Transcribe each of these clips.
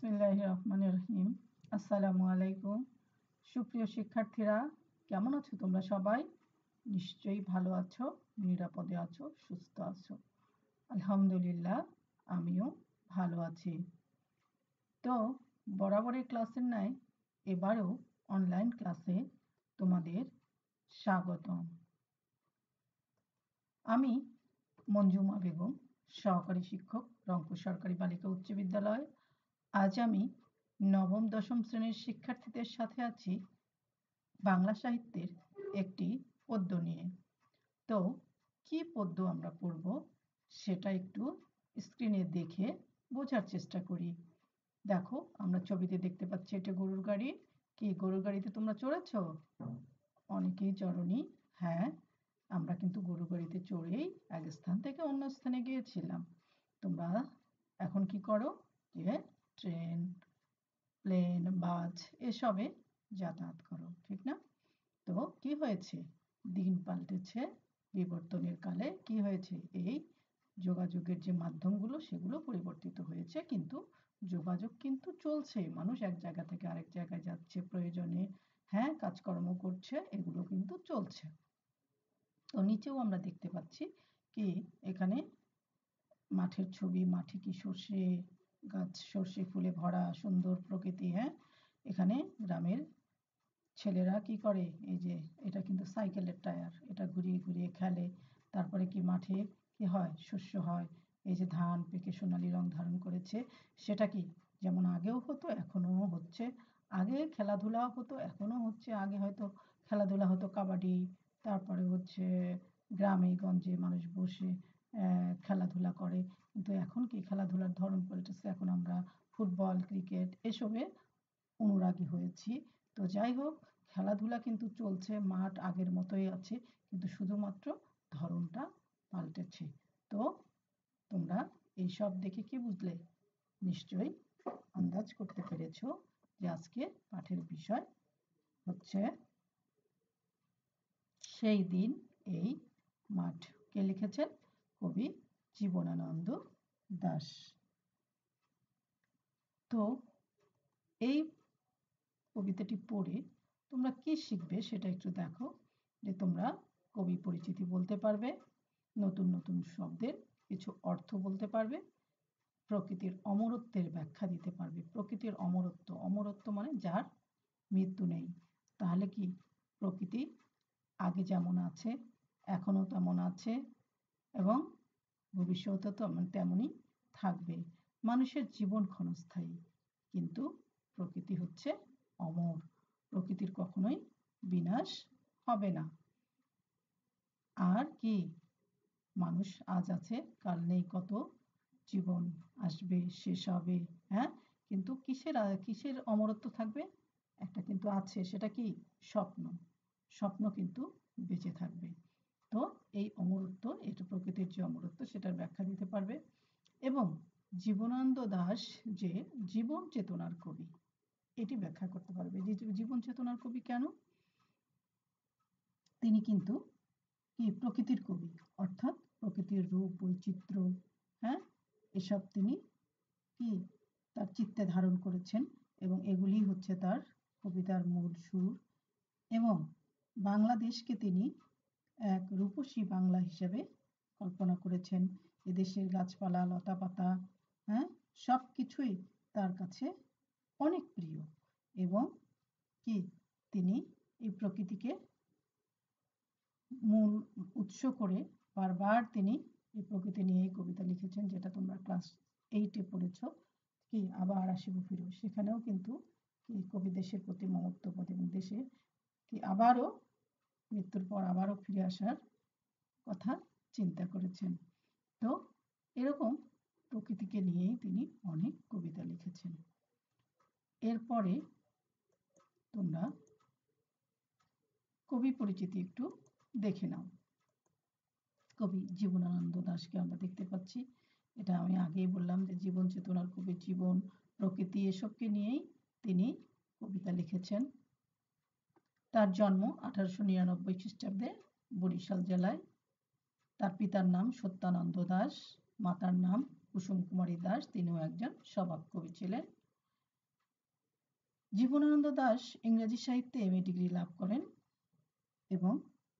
বিসমিল্লাহির রহমানির রহিম। আসসালামু আলাইকুম। সুপ্রিয় শিক্ষার্থীরা, কেমন আছো তোমরা সবাই? নিশ্চয়ই ভালো আছো, নিরাপদে আছো, সুস্থ আছো। আলহামদুলিল্লাহ, আমিও ভালো আছি। তো বরাবরের ক্লাসের ন্যায় এবারেও অনলাইন ক্লাসে তোমাদের স্বাগতম। আমি মঞ্জুমা বেগম, সহকারী শিক্ষক, রংপুর সরকারি বালিকা উচ্চ বিদ্যালয়। আজ আমি নবম দশম শ্রেণীর শিক্ষার্থীদের সাথে আছি বাংলা সাহিত্যের একটি পদ্য নিয়ে। তো কি পদ্য আমরা পড়ব সেটা একটু স্ক্রিনে দেখে বোঝার চেষ্টা করি। দেখো, আমরা ছবিতে দেখতে পাচ্ছি এটা গরুর গাড়ি। কি গরুর গাড়িতে তোমরা চড়েছ? অনেকেই চড়নি। হ্যাঁ, আমরা কিন্তু গরুর গাড়িতে চড়েই এক স্থান থেকে অন্য স্থানে গিয়েছিলাম। তোমরা এখন কি করো? যে ট্রেন, প্লেন, বাস এসবে যাতায়াত করো, ঠিক না? তো কি হয়েছে? দিন পাল্টেছে, বিবর্তনের কালে কি হয়েছে? এই যোগাযোগের যে মাধ্যমগুলো সেগুলো পরিবর্তিত হয়েছে, কিন্তু যোগাযোগ কিন্তু চলছে। মানুষ এক জায়গা থেকে আরেক জায়গায় যাচ্ছে প্রয়োজনে, হ্যাঁ, কাজকর্ম করছে, এগুলো কিন্তু চলছে। তো নিচেও আমরা দেখতে পাচ্ছি কি এখানে মাঠের ছবি। মাঠে কি সর্ষে গাছ, সর্ষে ফুলে ভরা সুন্দর প্রকৃতি। হ্যাঁ, এখানে গ্রামের ছেলেরা কি করে? এই যে এটা কিন্তু সাইকেলের টায়ার, এটা ঘুরিয়ে ঘুরিয়ে খেলে। তারপরে কি মাঠে কি হয়? শস্য হয়। এই যে ধান পেকে সোনালি রং ধারণ করেছে, সেটা কি যেমন আগেও হতো এখনো হচ্ছে। আগে খেলাধুলা হতো, এখনো হচ্ছে। আগে হয়তো খেলাধুলা হতো কাবাডি, তারপরে হচ্ছে গ্রামে গঞ্জে মানুষ বসে খেলাধুলা করে। কিন্তু এখন কি খেলাধুলার ধরন পাল্টেছে, এখন আমরা ফুটবল, ক্রিকেট এসবে অনুরাগী হয়েছি। তো যাই হোক, খেলাধুলা কিন্তু চলছে, মাঠ আগের মতোই আছে, কিন্তু শুধুমাত্র ধরনটা পাল্টেছে। তো তোমরা এইসব দেখে কি বুঝলে? নিশ্চয়ই আন্দাজ করতে পেরেছো যে আজকে পাঠের বিষয় হচ্ছে সেই দিন এই মাঠ। কে লিখেছেন? কবি জীবনানন্দ দাশ। তো এই কবিতাটি পড়ে তোমরা কি শিখবে সেটা একটু দেখো। যে তোমরা কবি পরিচিতি বলতে পারবে, নতুন নতুন শব্দের কিছু অর্থ বলতে পারবে, প্রকৃতির অমরত্বের ব্যাখ্যা দিতে পারবে। প্রকৃতির অমরত্ব, অমরত্ব মানে যার মৃত্যু নেই। তাহলে কি প্রকৃতি আগে যেমন আছে এখনো তেমন আছে এবং ভবিষ্যতে তো তেমনই থাকবে। মানুষের জীবন ক্ষণস্থায়ী, কিন্তু প্রকৃতি হচ্ছে অমর। প্রকৃতির কখনোই বিনাশ হবে না। আর কি মানুষ আজ আছে কাল নেই, কত জীবন আসবে শেষ হবে। হ্যাঁ, কিন্তু কিসের অমরত্ব থাকবে? একটা কিন্তু আছে, সেটা কি? স্বপ্ন। স্বপ্ন কিন্তু বেঁচে থাকবে। তো এই অমরত্ব, এটা প্রকৃতির যে অমরত্ব সেটার ব্যাখ্যা দিতে পারবে। এবং জীবনানন্দ দাশ যে জীবন চেতনার কবি, এটি ব্যাখ্যা করতে পারবে। যে জীবন চেতনার কবি কেন? তিনি কিন্তু কি প্রকৃতির কবি, অর্থাৎ প্রকৃতির রূপ বৈচিত্র্য, হ্যাঁ, এসব তিনি কি তার চিত্তে ধারণ করেছেন এবং এগুলি হচ্ছে তার কবিতার মূল সুর। এবং বাংলাদেশকে তিনি এক রূপসী বাংলা হিসেবে কল্পনা করেছেন। এদেশের গাছপালা লতাপাতা, হ্যাঁ, সব কিছুই তার কাছে অনেক প্রিয়। এবং কি তিনি এই প্রকৃতিকে মূল উৎস করে বারবার তিনি এই প্রকৃতি নিয়েই কবিতা লিখেছেন, যেটা তোমরা ক্লাস 8-এ পড়েছ। কি আবার আসিব ফিরব, সেখানেও কিন্তু কি কবি দেশের প্রতি মমত্ববোধ এবং দেশে কি আবারও মৃত্যুর পর আবারও ফিরে আসার কথা চিন্তা করেছেন। তো এরকম প্রকৃতিকে নিয়েই তিনি অনেক কবিতা লিখেছেন। এরপরে তোমরা কবি পরিচিতি একটু দেখে নাও। কবি জীবনানন্দ দাশকে আমরা দেখতে পাচ্ছি। এটা আমি আগেই বললাম যে জীবন চেতনার কবি, জীবন প্রকৃতি এসবকে নিয়েই তিনি কবিতা লিখেছেন। তার জন্ম 1899 খ্রিস্টাব্দে বরিশাল জেলায়। তার পিতার নাম সত্যানন্দ দাশ, মাতার নাম কুসুম কুমারী দাশ। তিনিও একজন স্বভাব কবি ছিলেন। জীবনানন্দ দাশ ইংরেজি সাহিত্যে এমএ ডিগ্রি লাভ করেন এবং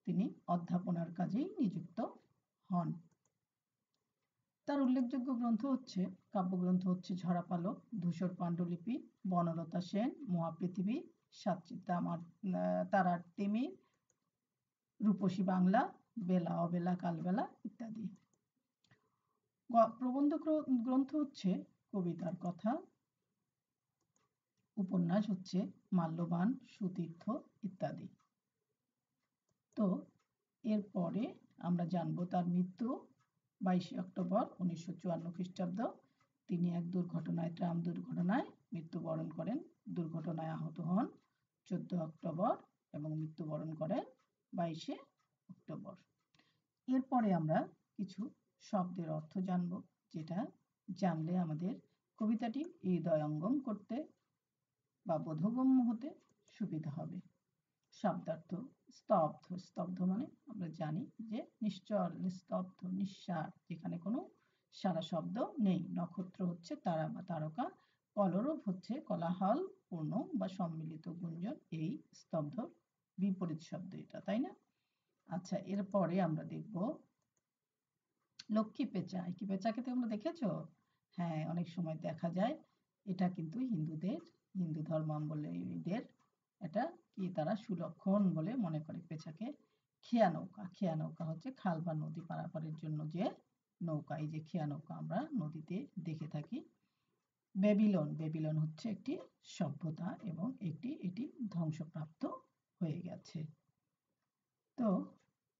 তিনি অধ্যাপনার কাজেই নিযুক্ত হন। তার উল্লেখযোগ্য গ্রন্থ হচ্ছে কাব্যগ্রন্থ হচ্ছে ঝরাপালক, ধূসর পাণ্ডুলিপি, বনলতা সেন, মহাপৃথিবী, সাতচিত্তা তারার তিমির, রূপসী বাংলা, বেলা অবেলা কালবেলা ইত্যাদি। প্রবন্ধ গ্রন্থ হচ্ছে কবিতার কথা, উপন্যাস হচ্ছে মাল্যবান, সুতীর্থ ইত্যাদি। তো এরপরে আমরা জানবো তার মৃত্যু 22 অক্টোবর 1954 খ্রিস্টাব্দ। তিনি এক ট্রাম দুর্ঘটনায় মৃত্যুবরণ করেন। দুর্ঘটনায় আহত হন 14 অক্টোবর এবং মৃত্যুবরণ করেন 22 অক্টোবর। এরপরে আমরা কিছু শব্দের অর্থ জানব, যেটা জানলে আমাদের কবিতাটি হৃদয়ঙ্গম করতে বা বোধগম্য হতে সুবিধা হবে। শব্দার্থ স্তব্ধ। স্তব্ধ মানে আমরা জানি যে নিশ্চল, নিস্তব্ধ, নিঃসার, যেখানে কোনো সারা শব্দ নেই। নক্ষত্র হচ্ছে তারা বা তারকা। কলরব হচ্ছে কোলাহল পূর্ণ বা সম্মিলিত গুঞ্জন। এই স্তব্ধর বিপরীত শব্দ এটা, তাই না? আচ্ছা, এরপরে আমরা দেখব লক্ষ্মী পেঁচা। কি পেঁচাকে তোমরা দেখেছো? হ্যাঁ, অনেক সময় দেখা যায়। এটা কিন্তু হিন্দু ধর্মাবলম্বীদের এটা কি তারা সুলক্ষণ বলে মনে করে পেঁচাকে। খেয়া নৌকা। খেয়া নৌকা হচ্ছে খাল বা নদী পারাপারের জন্য যে নৌকা। এই যে খেয়া নৌকা আমরা নদীতে দেখে থাকি। বেবিলন। বেবিলন হচ্ছে একটি সভ্যতা এবং এটি ধ্বংসপ্রাপ্ত হয়ে গেছে। তো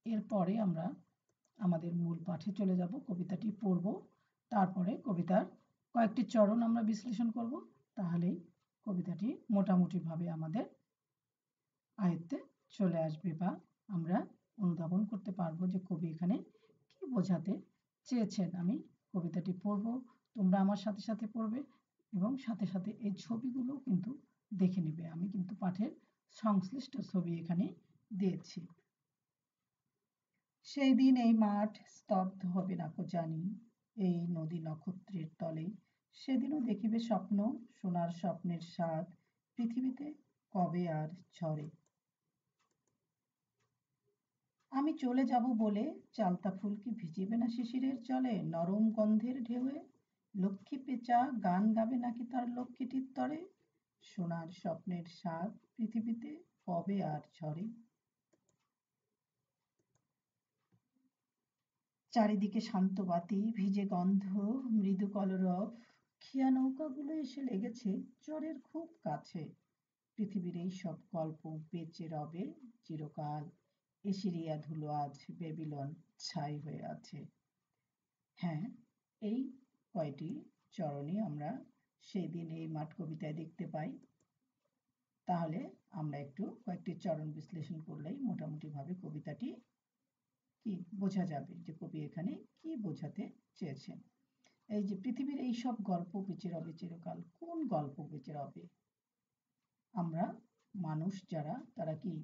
এরপরে আমরা আমাদের মূল পাঠে চলে যাব, কবিতাটি পড়ব, তারপরে কবিতার কয়েকটি চরণ আমরা বিশ্লেষণ করব। তাহলেই কবিতাটি মোটামুটিভাবে আমাদের আয়ত্তে চলে আসবে বা আমরা অনুধাবন করতে পারবো যে কবি এখানে কি বোঝাতে চেয়েছেন। আমি কবিতাটি পড়ব, তোমরা আমার সাথে সাথে পড়বে এবং সাথে সাথে এই ছবিগুলো কিন্তু দেখে নিবে। আমি কিন্তু পাঠের সংশ্লিষ্ট ছবি এখানে দিয়েছি। সেই দিন এই মাঠ স্তব্ধ হবে না কো জানি, এই নদী নক্ষত্রের তলে। সেদিনও দেখিবে স্বপ্ন, সোনার স্বপ্নের স্বাদ পৃথিবীতে কবে আর ঝরে। আমি চলে যাব বলে চালতা ফুল কি ভিজিবে না শিশিরের জলে, নরম গন্ধের ঢেউয়ে? লক্ষ্মী পেঁচা গান গাবে নাকি তার লক্ষ্মীটির তরে? সোনার স্বপ্নের স্বাদ পৃথিবীতে কবে আর ঝরে। চারিদিকে শান্ত বাতি, ভিজে গন্ধ, মৃদু কলরব। খেয়া নৌকাগুলো এসে লেগেছে চরের খুব কাছে। পৃথিবীর এই সব গল্প বেঁচে রবে চিরকাল। এসিরিয়া ধুলো আজ বেবিলন ছাই হয়ে আছে। হ্যাঁ, এই কয়টি চরণই আমরা সেই দিন এই মাঠ কবিতায় দেখতে পাই। তাহলে আমরা একটু কয়েকটি চরণ বিশ্লেষণ করলেই মোটামুটিভাবে কবিতাটি কি বোঝা যাবে যে কবি এখানে কি বোঝাতে চেয়েছেন। এই যে পৃথিবীর এই সব গল্প বেঁচে রবে চিরকাল, কোন গল্প বেঁচে রবে? আমরা মানুষ যারা, তারা কি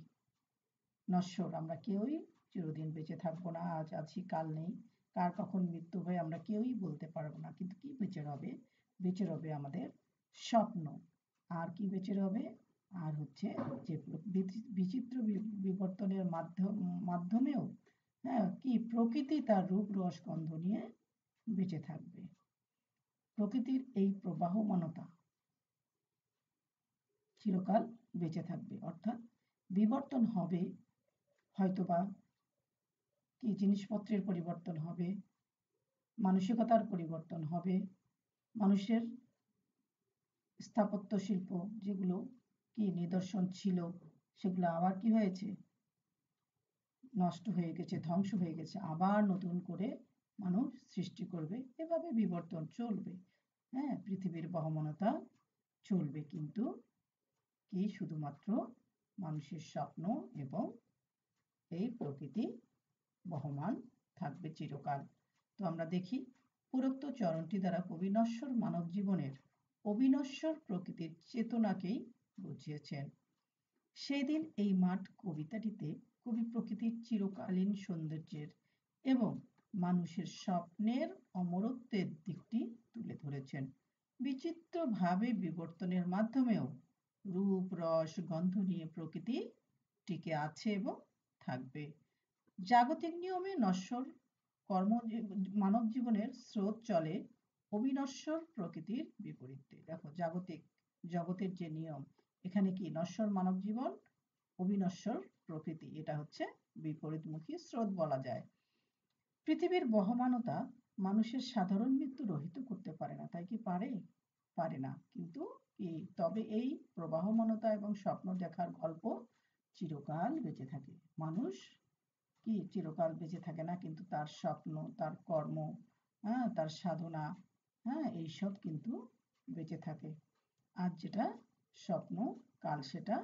নশ্বর। আমরা কেউই চিরদিন বেঁচে থাকবো না। আজ আছি কাল নেই, কার কখন মৃত্যু হয় আমরা কেউই বলতে পারবো না। কিন্তু কি বেঁচে রবে? বেঁচে রবে আমাদের স্বপ্ন। আর কি বেঁচে রবে? আর হচ্ছে যে বিচিত্র বিবর্তনের মাধ্যমেও হ্যাঁ কি প্রকৃতি তার রূপ রস গন্ধ নিয়ে বেঁচে থাকবে। প্রকৃতির এই প্রবাহমানতা চিরকাল বেঁচে থাকবে। অর্থাৎ বিবর্তন হবে, হয়তোবা কি জিনিসপত্রের পরিবর্তন হবে, মানসিকতার পরিবর্তন হবে, মানুষের স্থাপত্য শিল্প যেগুলো কি নিদর্শন ছিল সেগুলো আবার কি হয়েছে, নষ্ট হয়ে গেছে, ধ্বংস হয়ে গেছে। আবার নতুন করে মানুষ সৃষ্টি করবে। এভাবে বিবর্তন চলবে। হ্যাঁ, পৃথিবীর বহমানতা চলবে, কিন্তু কি শুধুমাত্র মানুষের স্বপ্ন এবং এই প্রকৃতি বহমান থাকবে চিরকাল। তো আমরা দেখি উপরোক্ত চরণটি দ্বারা কবি নশ্বর মানব জীবনের অবিনশ্বর প্রকৃতির চেতনাকেই বুঝিয়েছেন। সেদিন এই মাঠ কবিতাটিতে কবি প্রকৃতির চিরকালীন সৌন্দর্যের এবং মানুষের স্বপ্নের অমরত্বের দিকটি তুলে ধরেছেন। বিচিত্রভাবে বিবর্তনের মাধ্যমেও রূপ রস গন্ধ নিয়ে প্রকৃতি টিকে আছে এবং থাকবে। জাগতিক নিয়মে নশ্বর মানব জীবনের স্রোত চলে অবিনশ্বর প্রকৃতির বিপরীতে। দেখো জগতের যে নিয়ম, এখানে কি নশ্বর মানব জীবন, অবিনশ্বর প্রকৃতি, এটা হচ্ছে বিপরীতমুখী স্রোত বলা যায়। পৃথিবীর বহমানতা মানুষের সাধারণ মৃত্যু রহিত করতে পারে না। তাই কি পারে? পারে না। কিন্তু কি তবে এই প্রবাহমানতা এবং স্বপ্ন দেখার গল্প চিরকাল বেঁচে থাকে। মানুষ কি চিরকাল বেঁচে থাকে না, কিন্তু তার স্বপ্ন, তার কর্ম, তার সাধনা, এইসব কিন্তু বেঁচে থাকে। আজ যেটা স্বপ্ন, কাল সেটা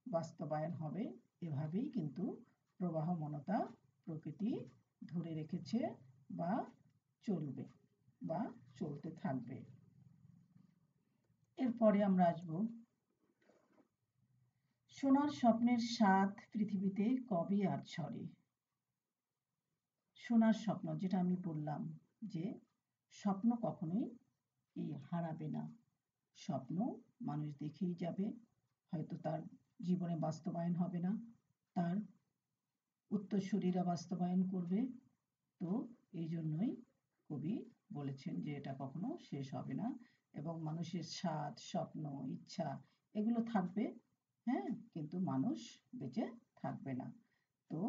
বাস্তবায়ন হবে। এভাবেই কিন্তু প্রবাহমানতা প্রকৃতি ধরে রেখেছে বা চলবে বা চলতে থাকবে। এরপরে আমরা আসব সোনার স্বপ্নের স্বাদ পৃথিবীতে কবে আর ছড়ে। সোনার স্বপ্ন, যেটা আমি বললাম যে স্বপ্ন কখনোই হারাবে না। স্বপ্ন মানুষ দেখেই যাবে, হয়তো তার জীবনে বাস্তবায়ন হবে না, তার উত্তরসূরিরা বাস্তবায়ন করবে। তো এই জন্যই কবি বলেছেন যে এটা কখনো শেষ হবে না এবং মানুষের স্বাদ, স্বপ্ন, ইচ্ছা এগুলো থাকবে, কিন্তু মানুষ বেঁচে থাকবে না। তো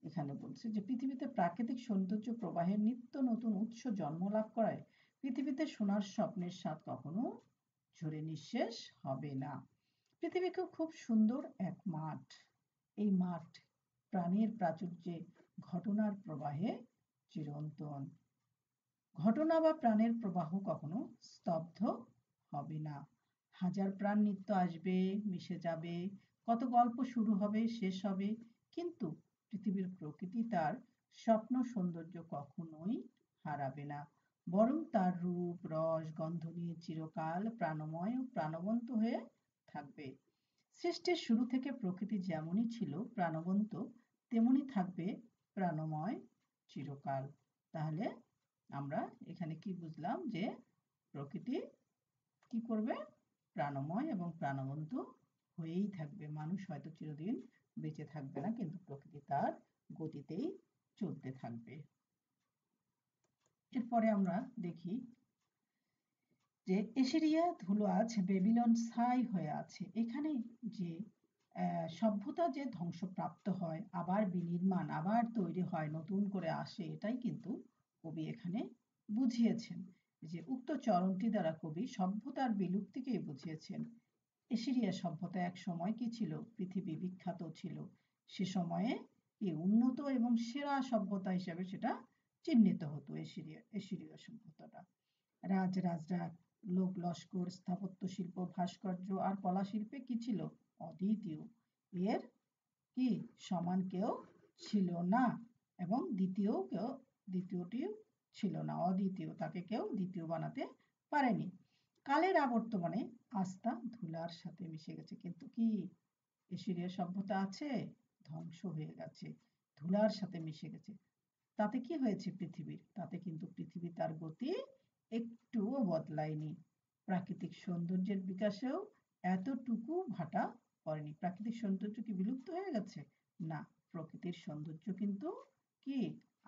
এখানে বলছে যে পৃথিবীতে প্রাকৃতিক সৌন্দর্য প্রবাহের নিত্য নতুন উৎস জন্ম লাভ করায় পৃথিবীতে সোনার স্বপ্নের স্বাদ কখনো ঝরে নিঃশেষ হবে না। পৃথিবীকে খুব সুন্দর এক মাঠ। এই মাঠ প্রাণের প্রাচুর্যে, ঘটনার প্রবাহে চিরন্তন। ঘটনা বা প্রাণের প্রবাহ কখনো স্তব্ধ হবে না। হাজার প্রাণ নিত্য আসবে, মিশে যাবে, কত গল্প শুরু হবে, শেষ হবে, কিন্তু পৃথিবীর প্রকৃতি তার স্বপ্ন সৌন্দর্য কখনোই হারাবে না, বরং তার রূপ রস গন্ধ নিয়ে চিরকাল প্রাণময় ও প্রাণবন্ত হয়ে থাকবে। সৃষ্টির শুরু থেকে প্রকৃতি যেমনই ছিল প্রাণবন্ত, তেমনি থাকবে প্রাণময় চিরকাল। তাহলে আমরা এখানে কি বুঝলাম, যে প্রকৃতি কি করবে? প্রাণময় এবং প্রাণবন্ত হয়েই থাকবে। মানুষ হয়তো চিরদিন বেঁচে থাকবে না, কিন্তু প্রকৃতি তার গতিতেই চলতে থাকবে। এরপরে আমরা দেখি যে এশিরিয়া ধুলো আজ বেবিলন ছাই হয়ে আছে। এখানে যে সভ্যতা যে ধ্বংসপ্রাপ্ত হয়, আবার বিনির্মাণ, আবার তৈরি হয়, নতুন করে আসে, এটাই কিন্তু কবি এখানে বুঝিয়েছেন। যে উক্ত চরণটি দ্বারা কবি সভ্যতার বিলুপ্তিকেই বুঝিয়েছেন। এশিরিয়া সভ্যতা এক সময় কি ছিল? পৃথিবী বিখ্যাত ছিল। সে সময়ে উন্নত এবং সেরা সভ্যতা হিসেবে সেটা চিহ্নিত হতো এশিরীয় সভ্যতাটা। রাজরাজরা, লোক লস্কর, স্থাপত্য শিল্প, ভাস্কর্য আর কলা শিল্পে কি ছিল? অদ্বিতীয়। এর কি সমান কেউ ছিল না এবং দ্বিতীয়টিও ছিল না। অদ্বিতীয়, তাকে কেউ দ্বিতীয় বানাতে পারেনি। কালের আবর্তমানে আস্থা ধুলার সাথে মিশে গেছে, কিন্তু কি এশিরীয় সভ্যতা আছে? ধ্বংস হয়ে গেছে, ধুলার সাথে মিশে গেছে। তাতে কি হয়েছে পৃথিবীর? তাতে কিন্তু পৃথিবী তার গতি একটুও বদলায়নি। প্রাকৃতিক সৌন্দর্যের বিকাশেও এতটুকু ভাটা পড়েনি। প্রাকৃতিক সৌন্দর্য কি বিলুপ্ত হয়ে গেছে? না, প্রকৃতির সৌন্দর্য কিন্তু কি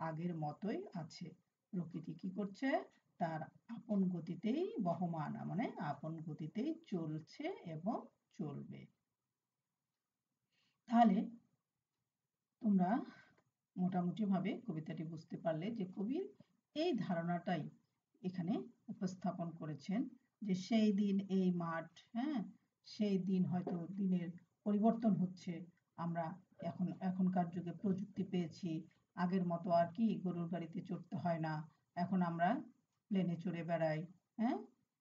আগের মতোই আছে। প্রকৃতি কি করছে? তার আপন গতিতেই বহমান, মানে আপন গতিতেই চলছে এবং চলবে। তাহলে তোমরা মোটামুটি ভাবে কবিতাটি বুঝতে পারলে যে কবির এই ধারণাটাই এখানে উপস্থাপন করেছেন, যে সেই দিন এই মাঠ, সেই দিন হয়তো দিনের পরিবর্তন হচ্ছে। আমরা এখনকার যুগে প্রযুক্তি পেয়েছি, আগের মতো আর কি গরুর গাড়িতে চড়তে হয় না, এখন আমরা প্লেনে চড়ে বেড়াই।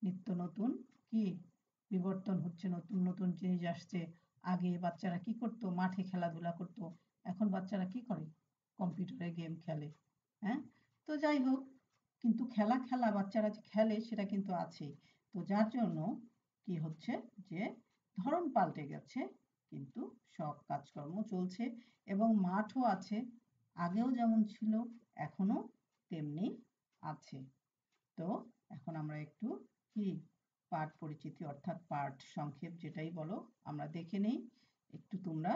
নিত্য নতুন কি বিবর্তন হচ্ছে, নতুন নতুন জিনিস আসছে। আগে বাচ্চারা কি করতো? মাঠে খেলাধুলা করতো। এখন বাচ্চারা কি করে? কম্পিউটারে গেম খেলে। তো যাই হোক, কিন্তু খেলা বাচ্চারা যে খেলে সেটা কিন্তু আছে। তো যার জন্য কি হচ্ছে, যে ধরন পাল্টে গেছে, কিন্তু সব কাজকর্ম চলছে এবং মাঠও আছে, আগেও যেমন ছিল এখনো তেমনি আছে। তো এখন আমরা একটু কি পাঠ পরিচিতি অর্থাৎ পাঠ সংক্ষেপ যেটাই বলো আমরা দেখে নেই। একটু তোমরা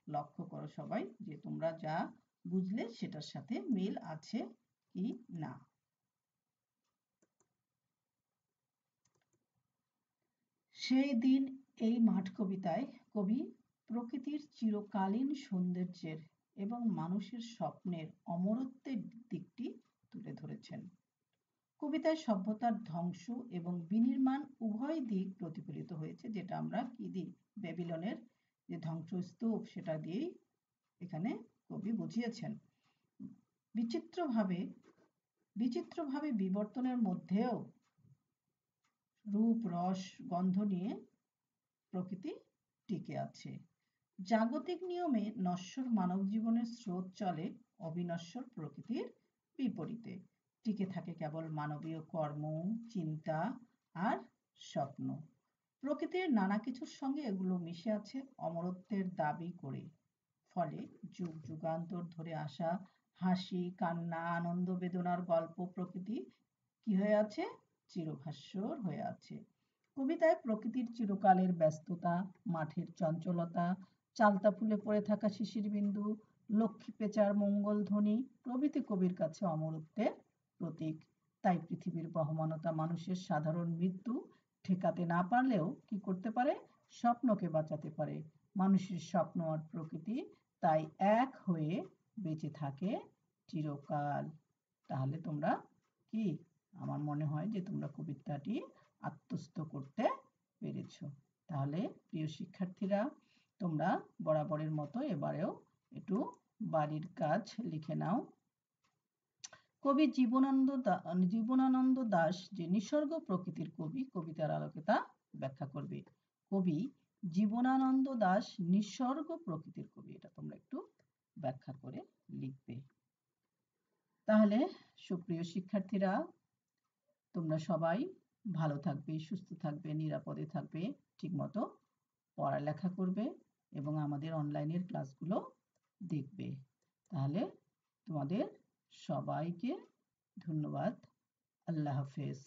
লক্ষ্য করো সবাই যে তোমরা যা বুঝলে সেটার সাথে মিল আছে কি না। সেই দিন এই মাঠ কবিতায় কবি প্রকৃতির চিরকালীন সৌন্দর্যের এবং মানুষের স্বপ্নের অমরত্বের দিকটি তুলে ধরেছেন। কবিতায় সভ্যতার ধ্বংস এবং বিনির্মাণ উভয় দিক প্রতিফলিত হয়েছে, যেটা আমরা কি দিই ব্যাবিলনের যে ধ্বংসস্তূপ সেটা দিয়েই এখানে কবি বুঝিয়েছেন। বিচিত্রভাবে বিবর্তনের মধ্যেও রূপ রস গন্ধ নিয়ে প্রকৃতি টিকে আছে। জাগতিক নিয়মে নশ্বর মানব জীবনের স্রোত চলে অবিনশ্বর প্রকৃতির বিপরীতে। টিকে থাকে কেবল মানবীয় কর্ম, চিন্তা আর স্বপ্ন। প্রকৃতির নানা কিছুর সঙ্গে এগুলো মিশে আছে অমরত্বের দাবি করে। ফলে যুগ যুগান্তর ধরে আসা হাসি, কান্না, আনন্দ, বেদনার গল্প প্রকৃতি কি হয়ে আছে? চিরভাস্বর হয়ে আছে। কবিতায় প্রকৃতির চিরকালের ব্যস্ততা, মাঠের চঞ্চলতা, চালতা ফুলে পড়ে থাকা শিশির বিন্দু, লক্ষ্মী পেঁচার মঙ্গল ধ্বনি প্রভৃতি কবির কাছে অমরত্বের প্রতীক। তাই পৃথিবীর বহমানতা মানুষের সাধারণ মৃত্যু ঠেকাতে না পারলেও কি করতে পারে? স্বপ্নকে বাঁচাতে পারে। মানুষের স্বপ্ন আর প্রকৃতি তাই এক হয়ে বেঁচে থাকে চিরকাল। তাহলে তোমরা কি, আমার মনে হয় যে তোমরা কবিতাটি আত্মস্থ করতে পেরেছ। তাহলে প্রিয় শিক্ষার্থীরা, তোমরা বরাবরের মতো এবারেও একটু বাড়ির কাজ লিখে নাও। কবি জীবনানন্দ দাশ যে নিসর্গ প্রকৃতির কবি, কবিতার আলোকে তা ব্যাখ্যা করবে। কবি জীবনানন্দ দাশ নিসর্গ প্রকৃতির কবি, এটা তোমরা একটু ব্যাখ্যা করে লিখবে। তাহলে সুপ্রিয় শিক্ষার্থীরা, তোমরা সবাই ভালো থাকবে, সুস্থ থাকবে, নিরাপদে থাকবে, ঠিকমতো পড়ালেখা করবে এবং আমাদের অনলাইনের ক্লাসগুলো দেখবে। তাহলে তোমাদের সবাইকে ধন্যবাদ। আল্লাহ হাফেজ।